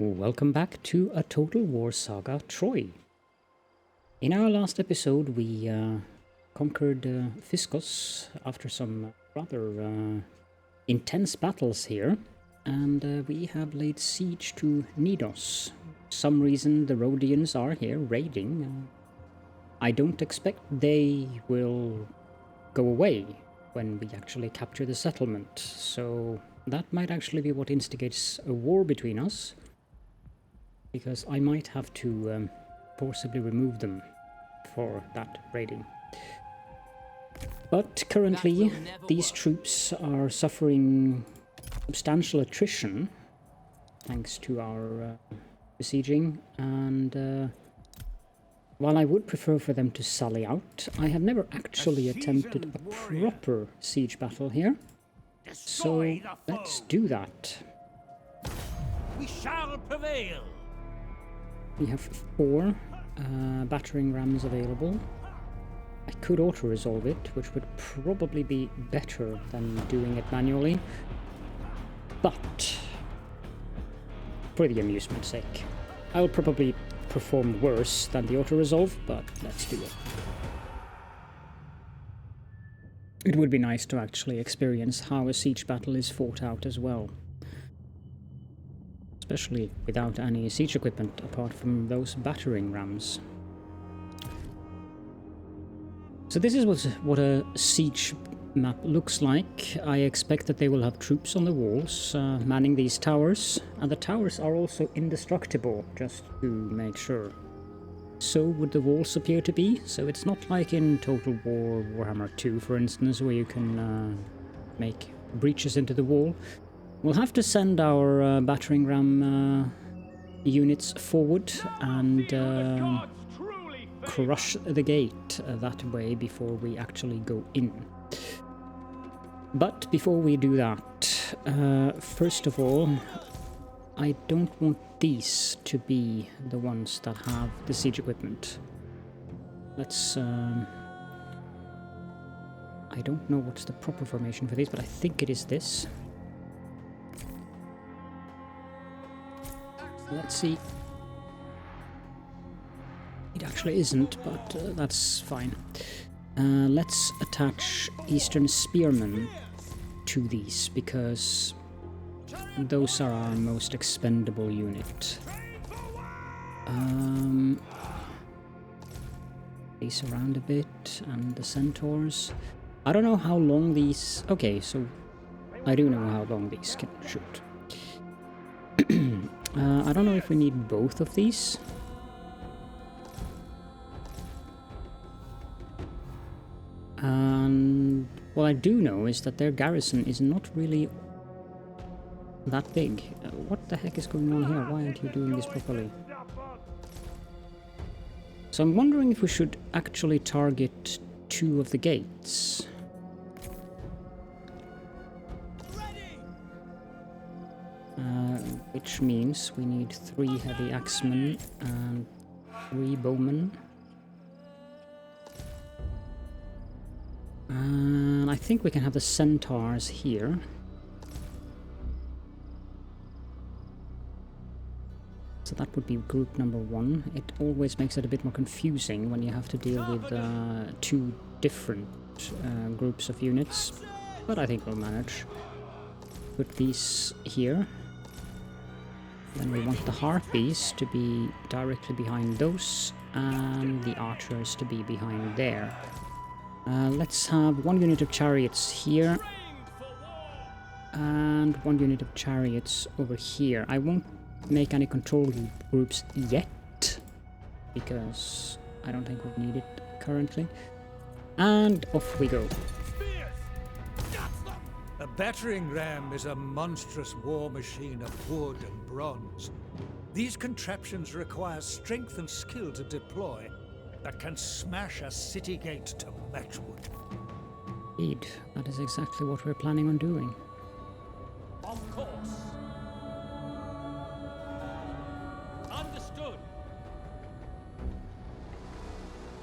Welcome back to a Total War Saga Troy. In our last episode we conquered Fiscus after some rather intense battles here, and we have laid siege to Knidos. For some reason the Rhodians are here raiding. I don't expect they will go away when we actually capture the settlement, so that might actually be what instigates a war between us. Because I might have to forcibly remove them for that raiding. But currently, these troops are suffering substantial attrition thanks to our besieging, and while I would prefer for them to sally out, I have never actually attempted a proper siege battle here. So let's do that. We shall prevail. We have 4 battering rams available. I could auto-resolve it, which would probably be better than doing it manually. But, for the amusement's sake, I'll probably perform worse than the auto-resolve, but let's do it. It would be nice to actually experience how a siege battle is fought out as well. Especially without any siege equipment apart from those battering rams. So this is what a siege map looks like. I expect that they will have troops on the walls manning these towers, and the towers are also indestructible, just to make sure. So would the walls appear to be, so it's not like in Total War Warhammer 2, for instance, where you can make breaches into the wall. We'll have to send our battering ram units forward and crush the gate that way before we actually go in. But before we do that, first of all, I don't want these to be the ones that have the siege equipment. Let's... I don't know what's the proper formation for these, but I think it is this. Let's see. It actually isn't, but that's fine. Let's attach Eastern Spearmen to these, because those are our most expendable unit. Face around a bit, and the Centaurs. I don't know how long these... Okay, so I do know how long these can shoot. I don't know if we need both of these. And what I do know is that their garrison is not really that big. What the heck is going on here? Why aren't you doing this properly? So I'm wondering if we should actually target 2 of the gates. Which means we need 3 heavy axemen and 3 bowmen. And I think we can have the centaurs here. So that would be group number 1. It always makes it a bit more confusing when you have to deal with 2 different groups of units. But I think we'll manage. Put these here. Then we want the harpies to be directly behind those, and the archers to be behind there. Let's have 1 unit of chariots here, and 1 unit of chariots over here. I won't make any control groups yet, because I don't think we need it currently. And off we go. A battering ram is a monstrous war machine of wood and bronze. These contraptions require strength and skill to deploy, but can smash a city gate to matchwood. Indeed, that is exactly what we're planning on doing. Of course. Understood.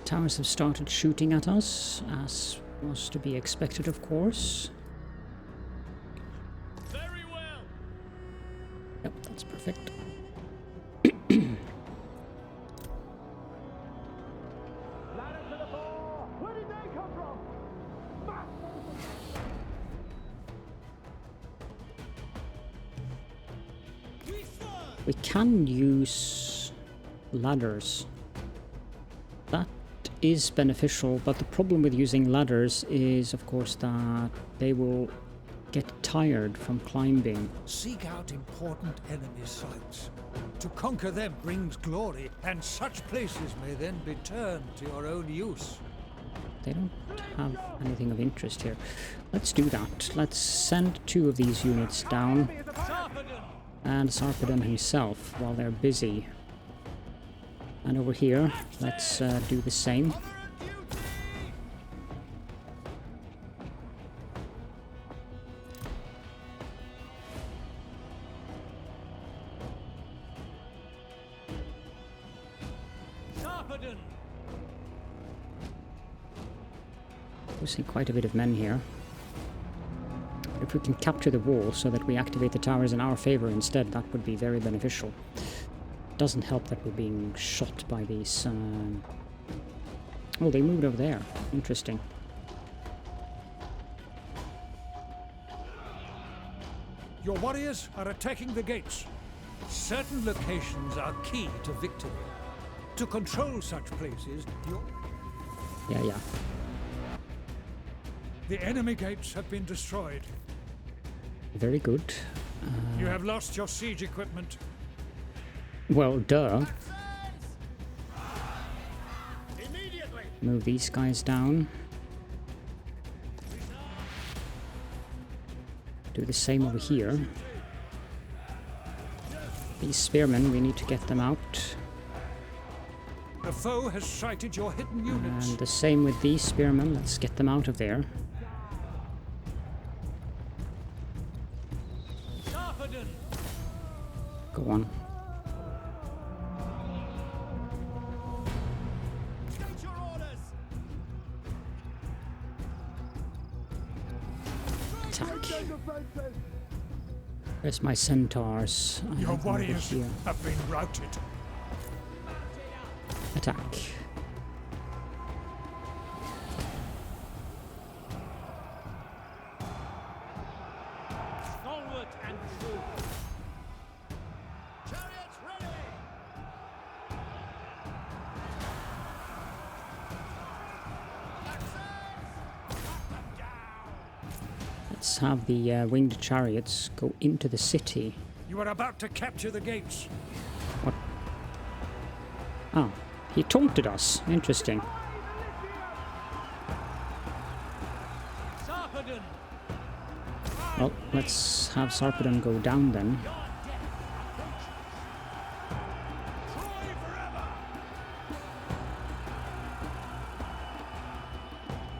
Towers have started shooting at us, as was to be expected, of course. Very well. Yep, that's perfect. We can use ladders. That is beneficial, but the problem with using ladders is, of course, that they will get tired from climbing. Seek out important enemy sites. To conquer them brings glory, and such places may then be turned to your own use. They don't have anything of interest here. Let's do that. Let's send 2 of these units down. And Sarpedon himself, while they're busy. And over here, let's do the same. Losing quite a bit of men here. If we can capture the wall so that we activate the towers in our favor instead, that would be very beneficial. Doesn't help that we're being shot by these... Oh, they moved over there. Interesting. Your warriors are attacking the gates. Certain locations are key to victory. To control such places, Yeah. The enemy gates have been destroyed. Very good. You have lost your siege equipment. Well, duh. Move these guys down. Do the same over here. These spearmen, we need to get them out. The foe has sighted your hidden units. And the same with these spearmen. Let's get them out of there. Go on. Attack. Where's my centaurs? Your warriors have been routed. Attack. Onward and true. Chariots ready. Let's have the winged chariots go into the city. You are about to capture the gates. What? Oh, he taunted us. Interesting. Sarpedon. Well, let's have Sarpedon go down then.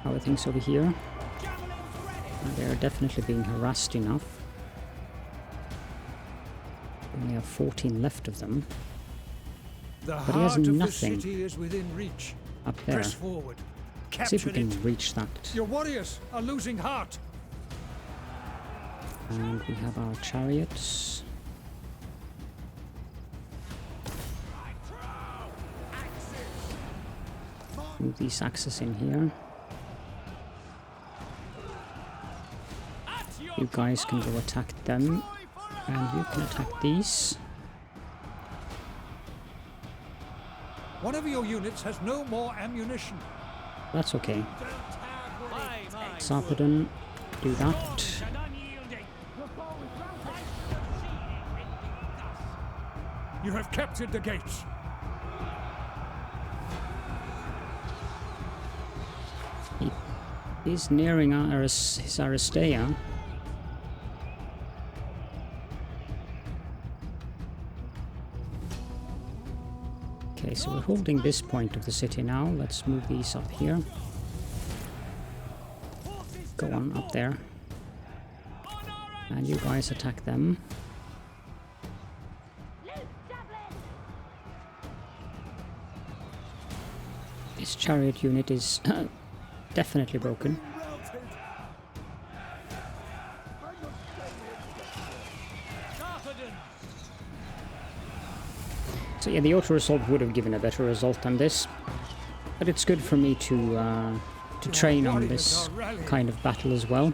How are things over here? They're definitely being harassed enough. Only have 14 left of them. The But he has heart of the nothing city is within reach. up there. Press forward. See if Capture we can it. reach that. Your warriors are losing heart. And we have our chariots. Move these axes in here. You guys can go attack them. And you can attack these. One of your units has no more ammunition. That's okay. Sarpedon, do that. You have captured the gates. He is nearing his Aristea. Okay, so we're holding this point of the city now. Let's move these up here. Go on, up there. And you guys attack them. This chariot unit is definitely broken. So yeah, the auto-assault would have given a better result than this. But it's good for me to train on this kind of battle as well.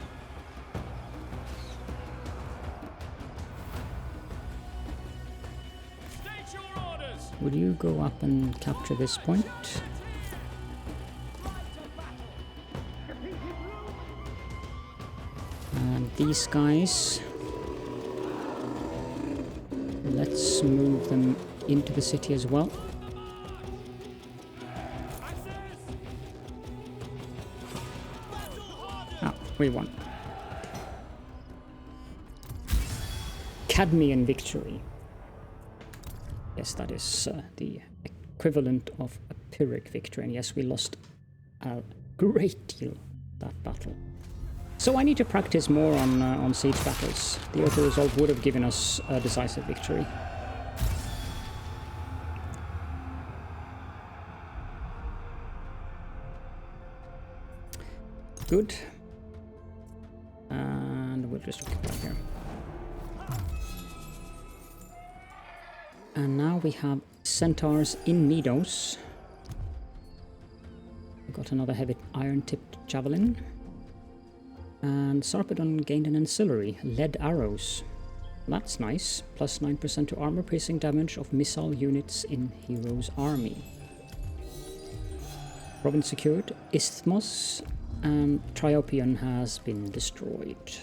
would you go up and capture this point? And these guys, let's move them into the city as well. Ah, we won. Cadmean victory. Yes, that is the equivalent of a Pyrrhic victory. And yes, we lost a great deal that battle. So I need to practice more on siege battles. The auto result would have given us a decisive victory. Good. And we'll just occupy here. And now we have centaurs in Knidos. We got another heavy iron-tipped javelin. And Sarpedon gained an ancillary, lead arrows. That's nice. Plus 9% to armor-piercing damage of missile units in hero's army. Province secured. Isthmos and Triopion has been destroyed.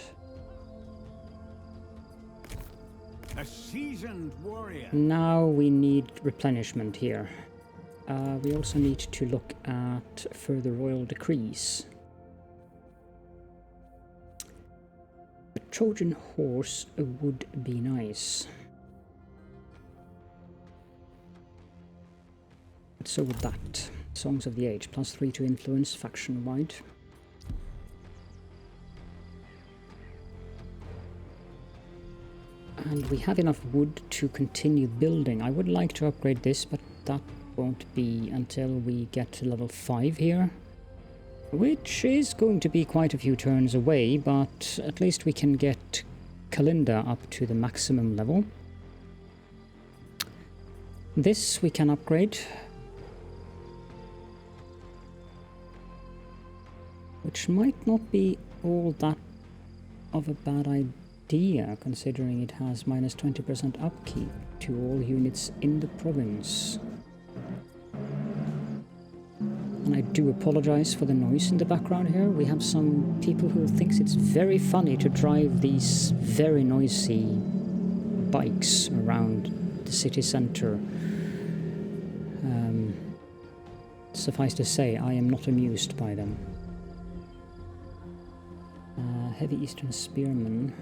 A seasoned warrior. Now we need replenishment here. We also need to look at further royal decrees. A Trojan horse would be nice. But so would that. Songs of the Age, plus 3 to influence faction-wide. And we have enough wood to continue building. I would like to upgrade this, but that won't be until we get to level 5 here. Which is going to be quite a few turns away, but at least we can get Kalinda up to the maximum level. This we can upgrade. Which might not be all that of a bad idea, considering it has minus 20% upkeep to all units in the province. And I do apologize for the noise in the background here. We have some people who thinks it's very funny to drive these very noisy bikes around the city center. Suffice to say, I am not amused by them. Heavy Eastern Spearmen.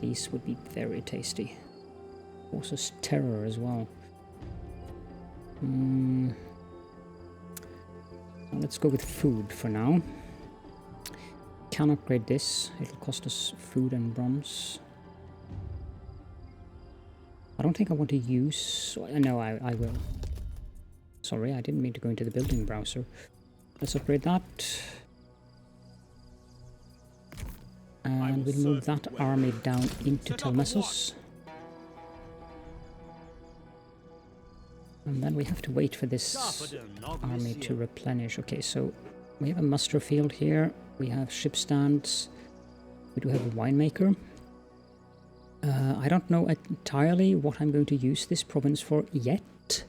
These would be very tasty. Also Terror as well. Let's go with food for now. Can upgrade this. It'll cost us food and bronze. I don't think I want to use... No, I will. Sorry, I didn't mean to go into the building browser. Let's upgrade that. And we'll move that army down into Telmessos. And then we have to wait for this army to replenish. Okay, so we have a muster field here. We have ship stands. We do have a winemaker. I don't know entirely what I'm going to use this province for yet.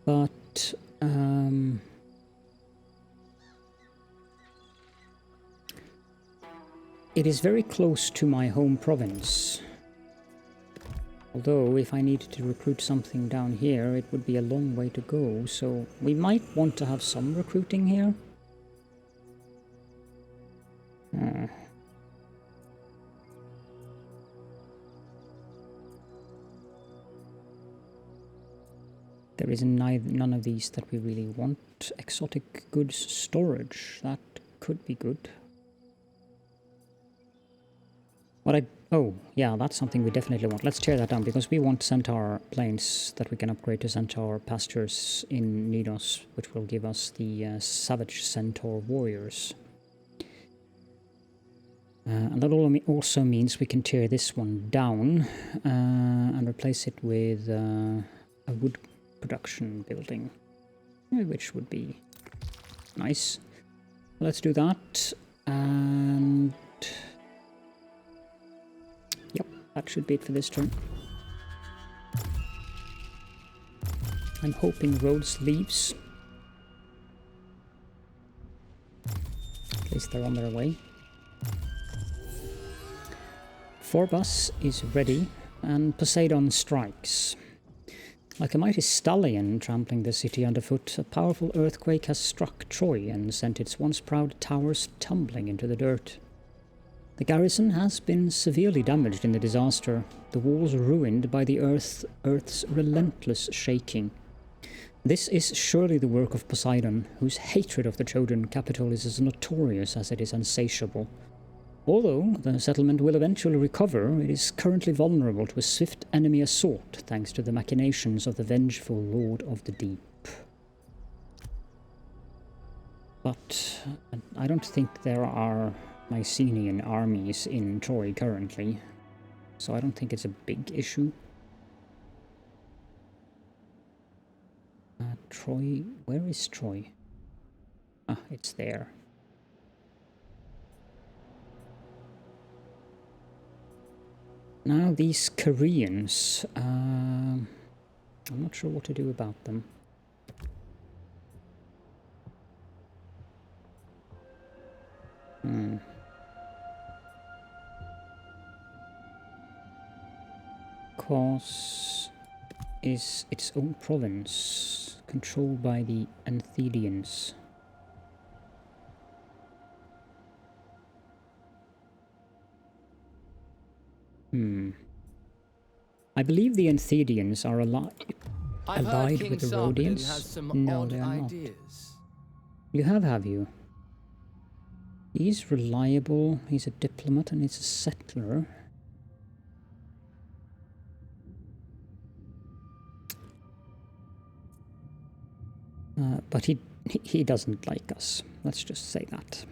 But... it is very close to my home province. Although, if I needed to recruit something down here, it would be a long way to go, so we might want to have some recruiting here. There is none of these that we really want. Exotic goods storage, that could be good. Oh, yeah, that's something we definitely want. Let's tear that down, because we want centaur plains that we can upgrade to centaur pastures in Knidos, which will give us the savage centaur warriors. And that also means we can tear this one down and replace it with a wood production building, which would be nice. Let's do that, and... that should be it for this turn. I'm hoping Rhodes leaves. At least they're on their way. Phorbas is ready, and Poseidon strikes. Like a mighty stallion trampling the city underfoot, a powerful earthquake has struck Troy and sent its once proud towers tumbling into the dirt. The garrison has been severely damaged in the disaster, the walls ruined by the Earth's relentless shaking. This is surely the work of Poseidon, whose hatred of the Trojan capital is as notorious as it is insatiable. Although the settlement will eventually recover, it is currently vulnerable to a swift enemy assault thanks to the machinations of the vengeful Lord of the Deep. But I don't think there are Mycenaean armies in Troy currently, so I don't think it's a big issue. Troy, where is Troy? Ah, it's there. Now these Koreans, I'm not sure what to do about them. Cause is its own province, controlled by the Anthedians. I believe the Anthedians are allied with the Rhodians. No, they are not. You have you? He's reliable, he's a diplomat, and he's a settler. But he doesn't like us. Let's just say that.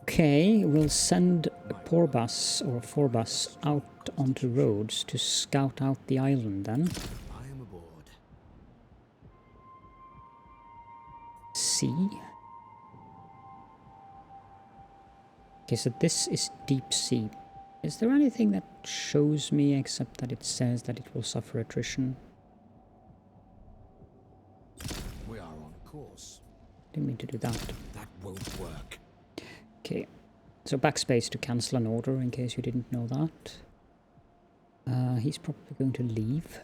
Okay, we'll send Phorbas out onto Rhodes to scout out the island then. I am aboard. Sea. Okay, so this is deep sea. Is there anything that shows me except that it says that it will suffer attrition? We are on course. Didn't mean to do that. That won't work. Okay, so backspace to cancel an order in case you didn't know that. He's probably going to leave.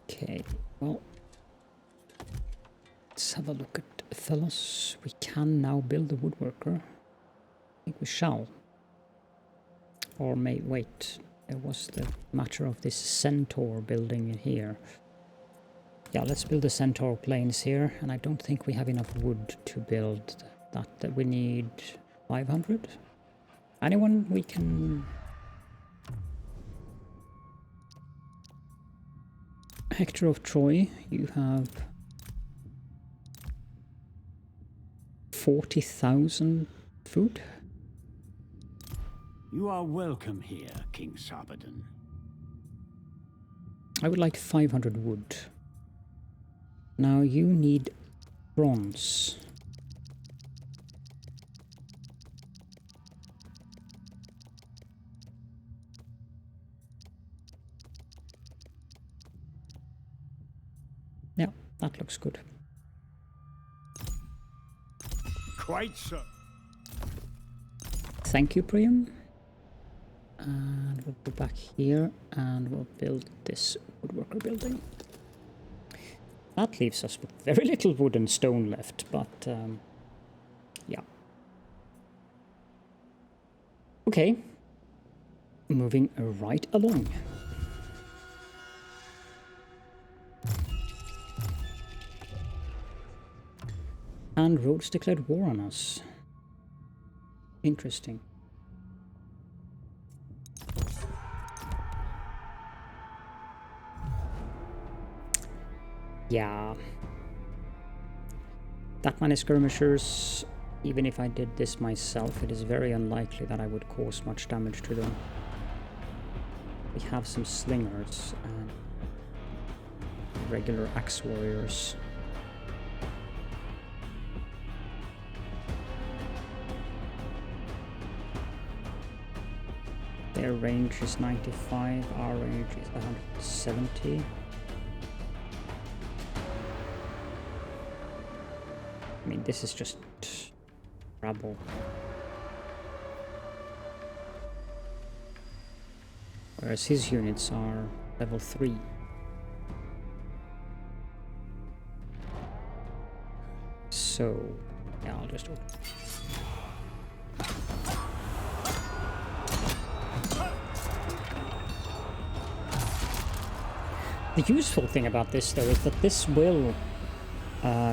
Okay, well, let's have a look at Fellows. We can now build a woodworker. I think we shall. Or may wait. There was the matter of this centaur building in here. Yeah, let's build the centaur planes here, and I don't think we have enough wood to build that. We need 500. Anyone we can... Hector of Troy, you have 40,000 food. You are welcome here, King Sarpedon. I would like 500 wood. Now you need bronze. Yeah, that looks good. Quite so. Thank you, Priam. And we'll go back here and we'll build this woodworker building. That leaves us with very little wood and stone left, but yeah. Okay, moving right along. And Rhodes declared war on us. Interesting. Yeah. That many skirmishers, even if I did this myself, it is very unlikely that I would cause much damage to them. We have some slingers and regular axe warriors. Their range is 95, our range is 170. I mean, this is just rubble. Whereas his units are level 3. So, yeah, I'll just open. The useful thing about this, though, is that this will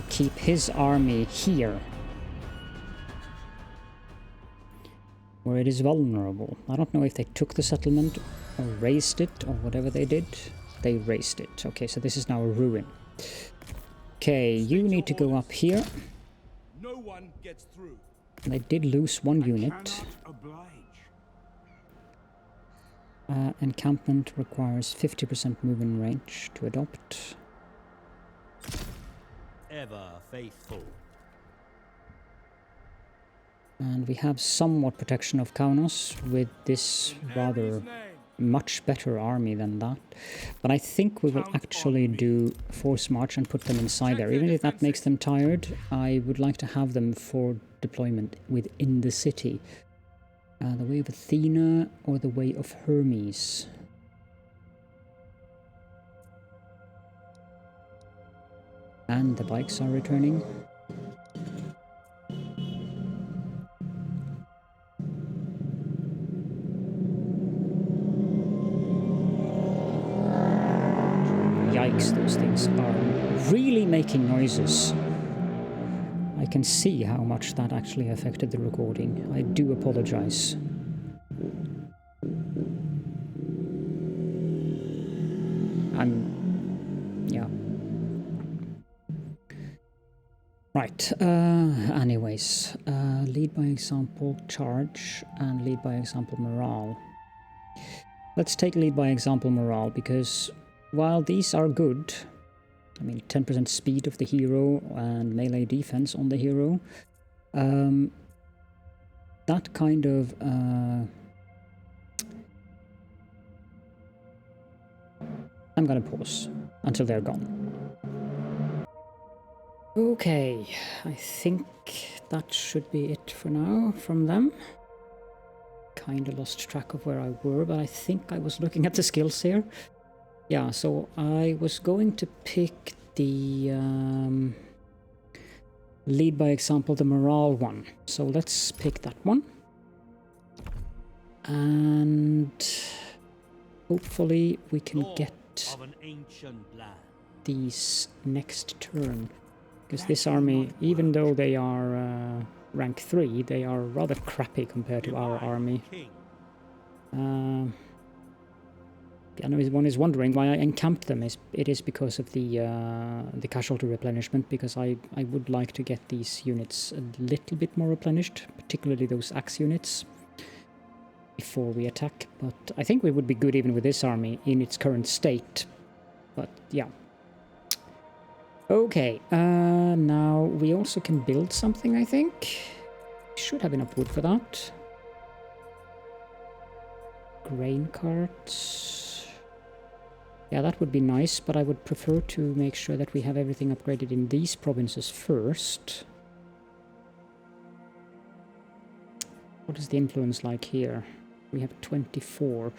keep his army here, where it is vulnerable. I don't know if they took the settlement or razed it or whatever they did. They razed it. Okay, so this is now a ruin. Okay, you need to go up here. No one gets through. They did lose one unit. Encampment requires 50% movement range to adopt. Ever faithful. And we have somewhat protection of Kaunos with this rather much better army than that. But I think we will actually do force march and put them inside there. Even if that makes them tired, I would like to have them for deployment within the city. The way of Athena or the way of Hermes. And the bikes are returning. Yikes, those things are really making noises. I can see how much that actually affected the recording. I do apologize. Yeah. Right, anyways, lead by example, charge, and lead by example, morale. Let's take lead by example, morale, because while these are good, I mean, 10% speed of the hero and melee defense on the hero. That kind of... I'm gonna pause until they're gone. Okay, I think that should be it for now from them. Kinda lost track of where I were, but I think I was looking at the skills here. Yeah, so I was going to pick the lead by example, the morale one. So let's pick that one. And hopefully we can get these next turn. Because this army, even though they are rank 3, they are rather crappy compared to our army. I know one is wondering why I encamped them. It is because of the casualty replenishment, because I would like to get these units a little bit more replenished, particularly those axe units, before we attack. But I think we would be good even with this army in its current state. But yeah. Okay, now we also can build something, I think. Should have enough wood for that. Grain carts. Yeah, that would be nice, but I would prefer to make sure that we have everything upgraded in these provinces first. What is the influence like here? We have 24.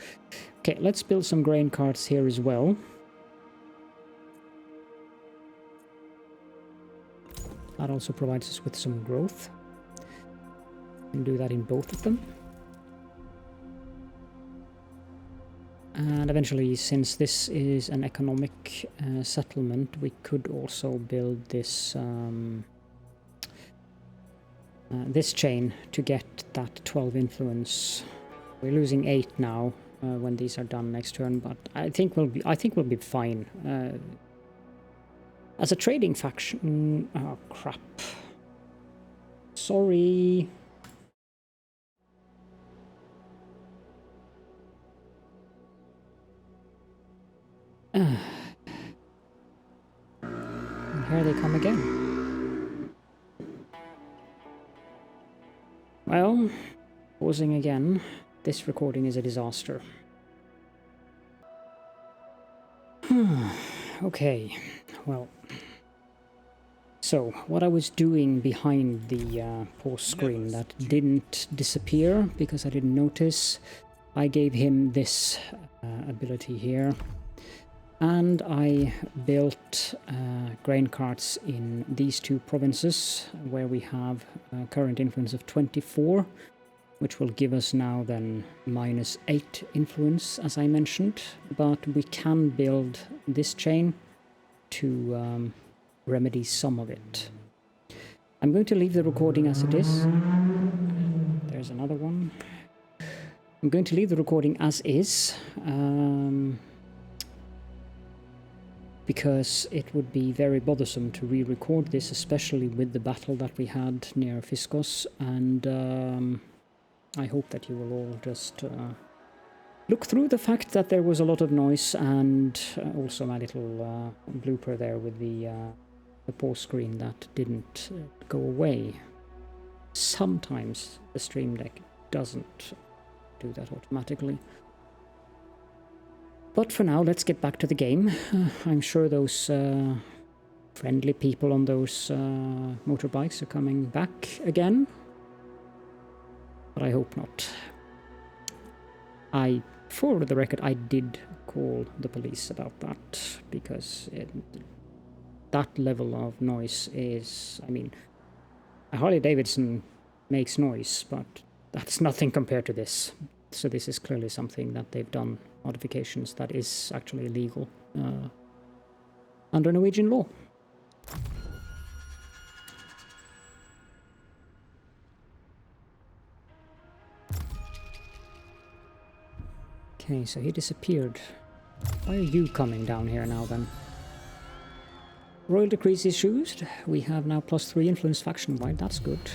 Okay, let's build some grain carts here as well. That also provides us with some growth. We can do that in both of them. And eventually, since this is an economic settlement, we could also build this this chain to get that 12 influence. We're losing 8 now when these are done next turn, but I think we'll be fine. As a trading faction, oh crap! Sorry. And here they come again. Well, pausing again. this recording is a disaster. Okay, well. So, what I was doing behind the pause screen that didn't disappear because I didn't notice, I gave him this ability here. And I built grain carts in these two provinces where we have a current influence of 24, which will give us now then -8 influence, as I mentioned. But we can build this chain to remedy some of it. I'm going to leave the recording as it is. There's another one. I'm going to leave the recording as is. Because it would be very bothersome to re-record this, especially with the battle that we had near Fiskos, and I hope that you will all just look through the fact that there was a lot of noise, and also my little blooper there with the pause screen that didn't go away. Sometimes the Stream Deck doesn't do that automatically. But for now, let's get back to the game. I'm sure those friendly people on those motorbikes are coming back again. But I hope not. For the record, I did call the police about that, because that level of noise is... I mean, a Harley-Davidson makes noise, but that's nothing compared to this. So this is clearly something that they've done modifications that is actually illegal under Norwegian law. Okay, so he disappeared. Why are you coming down here now then? Royal decrees issued. We have now +3 influence faction-wide, that's good.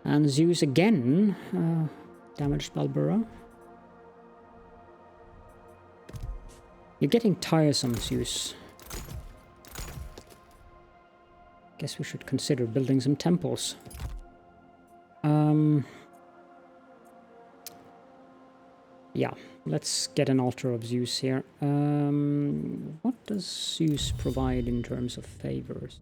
And Zeus again damaged Balbura. You're getting tiresome, Zeus. Guess we should consider building some temples. Yeah, let's get an altar of Zeus here. What does Zeus provide in terms of favors?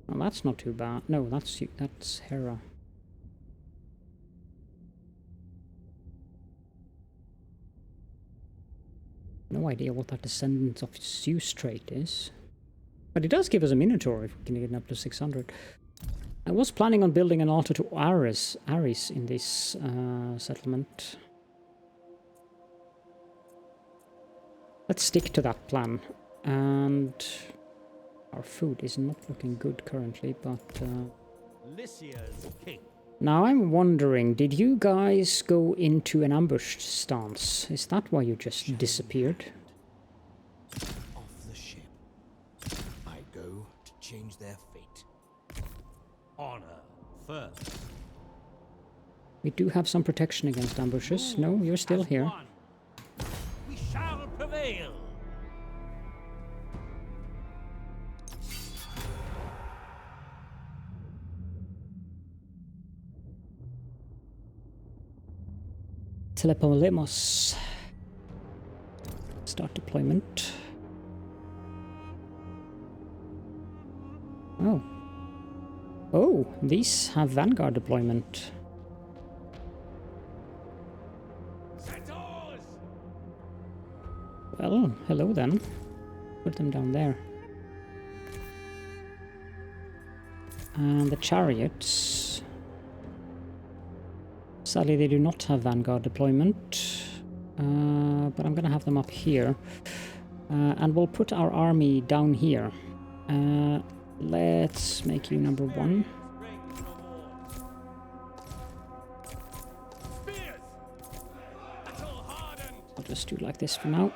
Well, that's not too bad. No, that's Hera. No idea what that Descendants of Zeus trait is. But it does give us a Minotaur if we can get it up to 600. I was planning on building an altar to Ares in this settlement. Let's stick to that plan. And our food is not looking good currently, but... Lycia's king. Now I'm wondering, did you guys go into an ambush stance? Is that why you just disappeared? Off the ship. I go to change their fate. Honor first. We do have some protection against ambushes. No, you're still here. We shall prevail. Telepolemos. Start deployment. Oh. Oh, these have Vanguard deployment. Well, hello then. Put them down there. And the chariots. Sadly, they do not have Vanguard deployment. But I'm gonna have them up here. And we'll put our army down here. Let's make you number 1. I'll just do like this for now.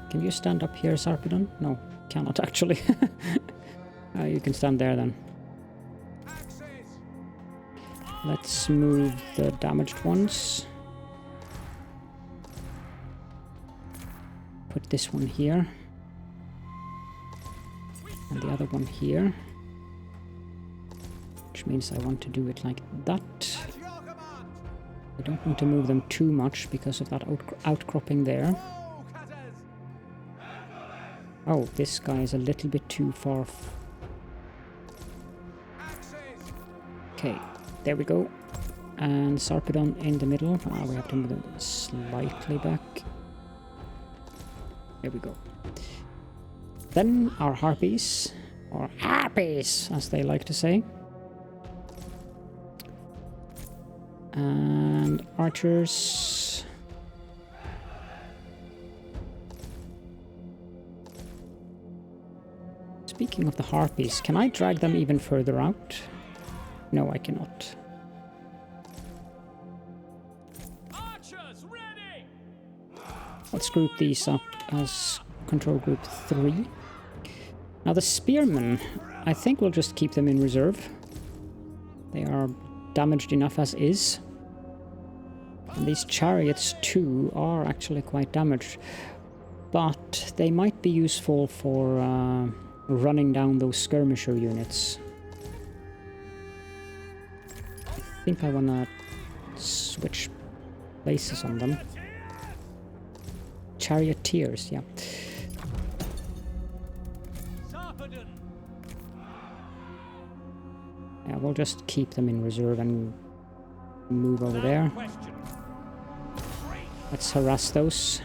Can you stand up here, Sarpedon? No, cannot actually. You can stand there then. Let's move the damaged ones. Put this one here. And the other one here. Which means I want to do it like that. I don't want to move them too much because of that outcropping there. Oh, this guy is a little bit too far. Okay, there we go. And Sarpedon in the middle. We have to move them slightly back. There we go. Then our harpies, or harpies as they like to say. And archers. Speaking of the harpies, can I drag them even further out? No, I cannot. Archers ready. Let's group these up as control group 3. Now the spearmen, I think we'll just keep them in reserve. They are damaged enough as is. And these chariots too are actually quite damaged. But they might be useful for running down those skirmisher units. I think I wanna switch places on them. Charioteers, yeah. Sarpedon. Yeah, we'll just keep them in reserve and move over there. Question. Let's harass those.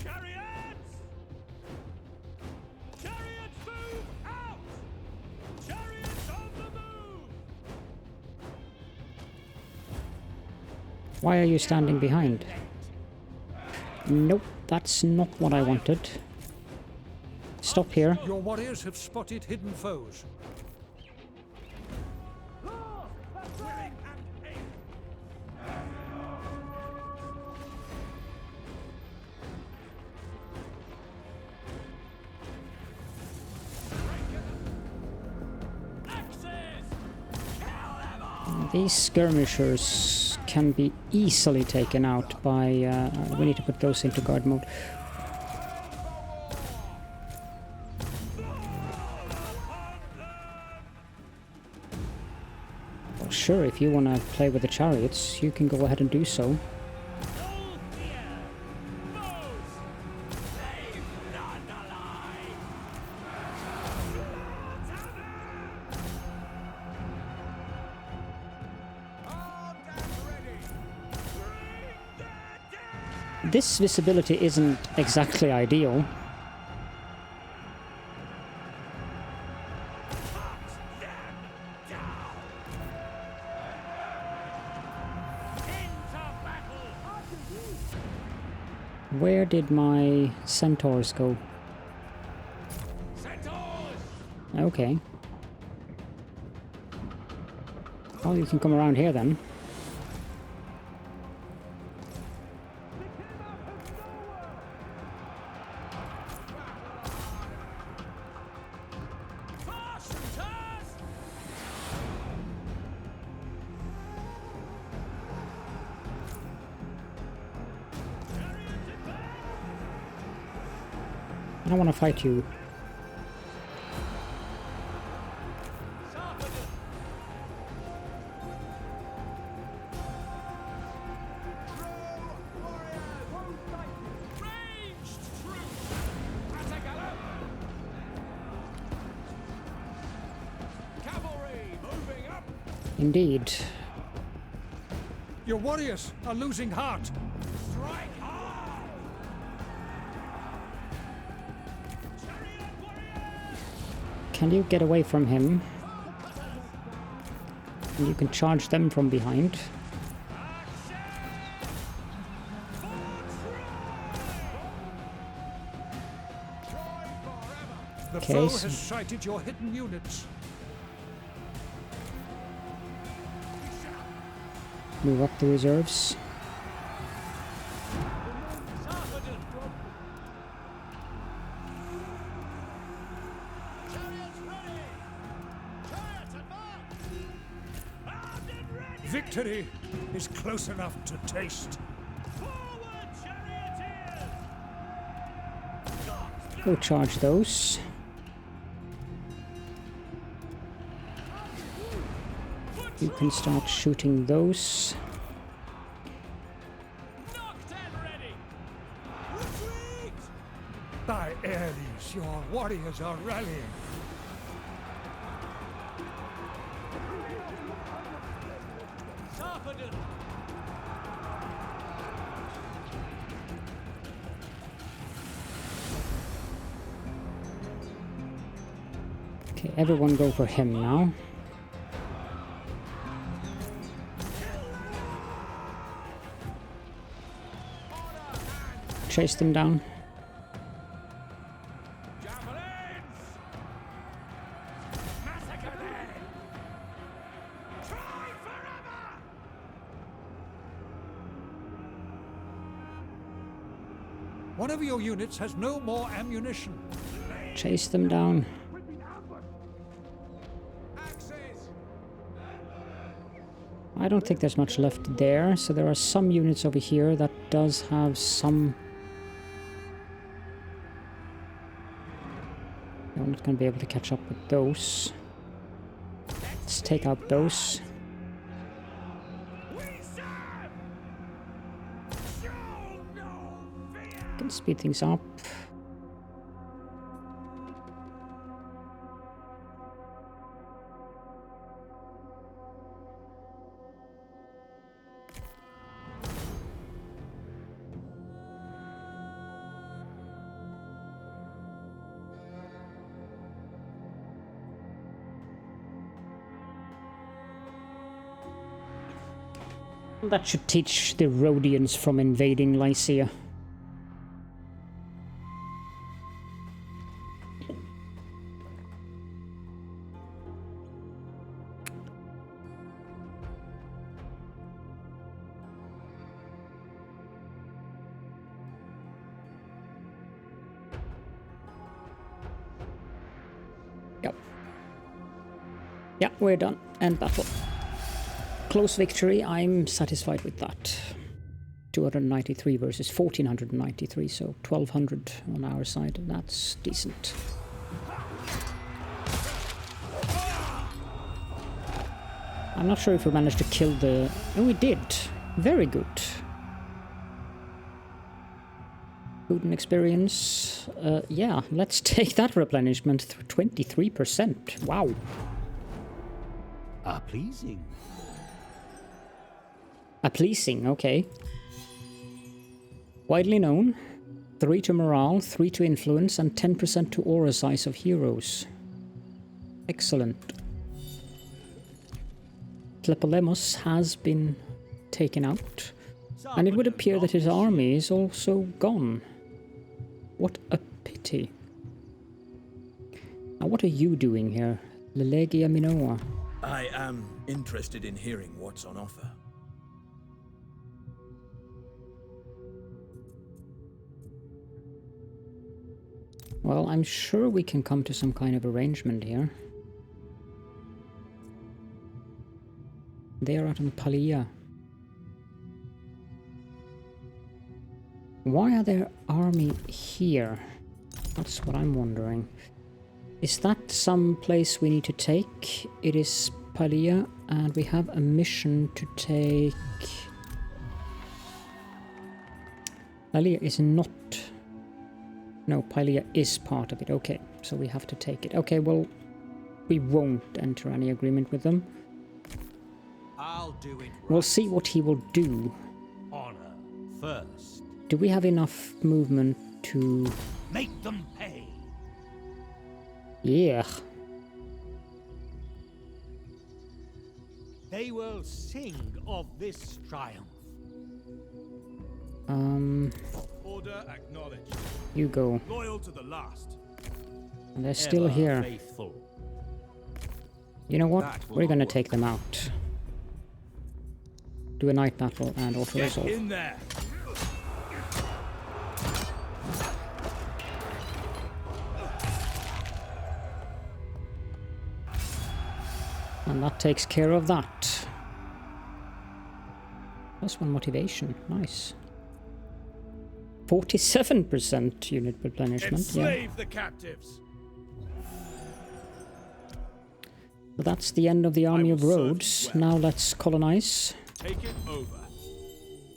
Chariots! Chariots move out! Chariots on the move! Why are you standing behind? Nope, that's not what I wanted. Stop here. Your warriors have spotted hidden foes. These skirmishers can be easily taken out by... we need to put those into guard mode. Well, sure, if you want to play with the chariots, you can go ahead and do so. This visibility isn't exactly ideal. Where did my centaurs go? Okay. Oh, you can come around here then. I don't want to fight you. Indeed. Your warriors are losing heart. Strike hard! Can you get away from him? And you can charge them from behind. The Okay, foe so- has sighted your hidden units. Move up the reserves. Victory is close enough to taste. Go charge those. You can start shooting those. By Ares, your warriors are rallying. Sarpedon. Okay, everyone go for him now. Chase them down. One of your units has no more ammunition. Chase them down. I don't think there's much left there, so there are some units over here that does have some... I'm not going to be able to catch up with those. Let's take out those. Can speed things up. That should teach the Rhodians from invading Lycia. Yep. Yeah, we're done. End battle. Close victory, I'm satisfied with that. 293 versus 1493, so 1200 on our side. That's decent. I'm not sure if we managed to kill the... Oh, we did. Very good. Food and experience. Yeah, let's take that replenishment through 23%. Wow. Pleasing. Pleasing, okay. Widely known. 3 to morale, 3 to influence, and 10% to aura size of heroes. Excellent. Tlepolemos has been taken out, and it would appear that his army is also gone. What a pity. Now, what are you doing here, Lelegia Minoa? I am interested in hearing what's on offer. Well, I'm sure we can come to some kind of arrangement here. They are out on Palia. Why are their army here? That's what I'm wondering. Is that some place we need to take? It is Palia, and we have a mission to take... Palia is not... No, Palia is part of it. Okay, so we have to take it. Okay, well, we won't enter any agreement with them. I'll do it. We'll see what he will do. Honor first. Do we have enough movement to... Make them pay. Yeah. They will sing of this triumph. Order acknowledged. You go. Loyal to the last. And they're still here. Faithful. You know what? We're gonna take them out. Do a night battle and auto-resolve. In there. And that takes care of that. +1 motivation. Nice. 47% unit replenishment. Enslave the captives. So that's the end of the Army of will serve you Rhodes. well. Now let's colonize. Take it over.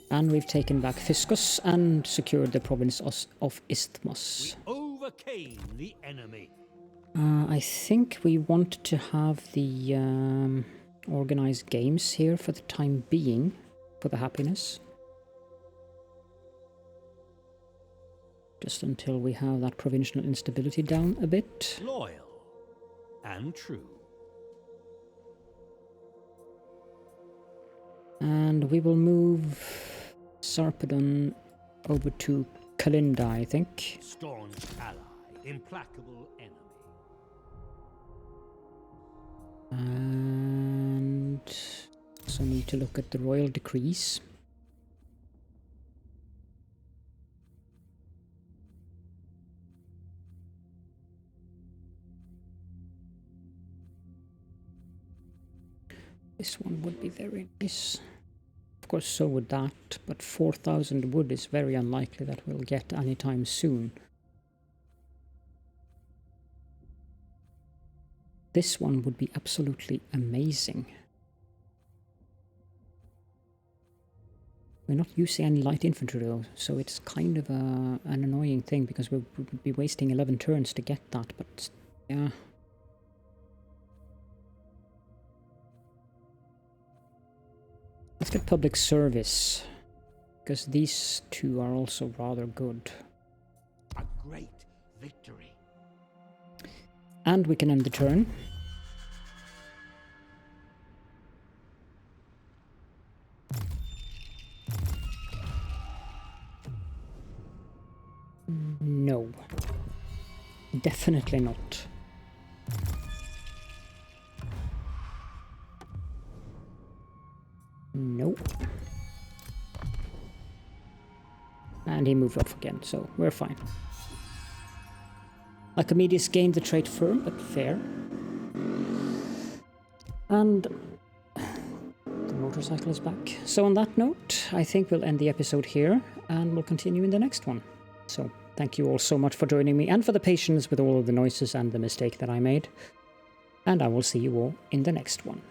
And we've taken back Fiscus and secured the province of Isthmus. We overcame the enemy. I think we want to have the organized games here for the time being, for the happiness. Just until we have that provincial instability down a bit. Loyal and true. And we will move Sarpedon over to Calinda, I think. Staunch ally, implacable enemy. And also need to look at the royal decrees. This one would be very nice. Of course, so would that, but 4,000 wood is very unlikely that we'll get anytime soon. This one would be absolutely amazing. We're not using any light infantry though, so it's kind of an annoying thing because we would be wasting 11 turns to get that, but yeah. Let's get public service, because these two are also rather good. A great victory. And we can end the turn. No. Definitely not. Nope. And he moved off again, so we're fine. Archimedes gained the trait firm, but fair. And the motorcycle is back. So on that note, I think we'll end the episode here, and we'll continue in the next one. So thank you all so much for joining me, and for the patience with all of the noises and the mistake that I made. And I will see you all in the next one.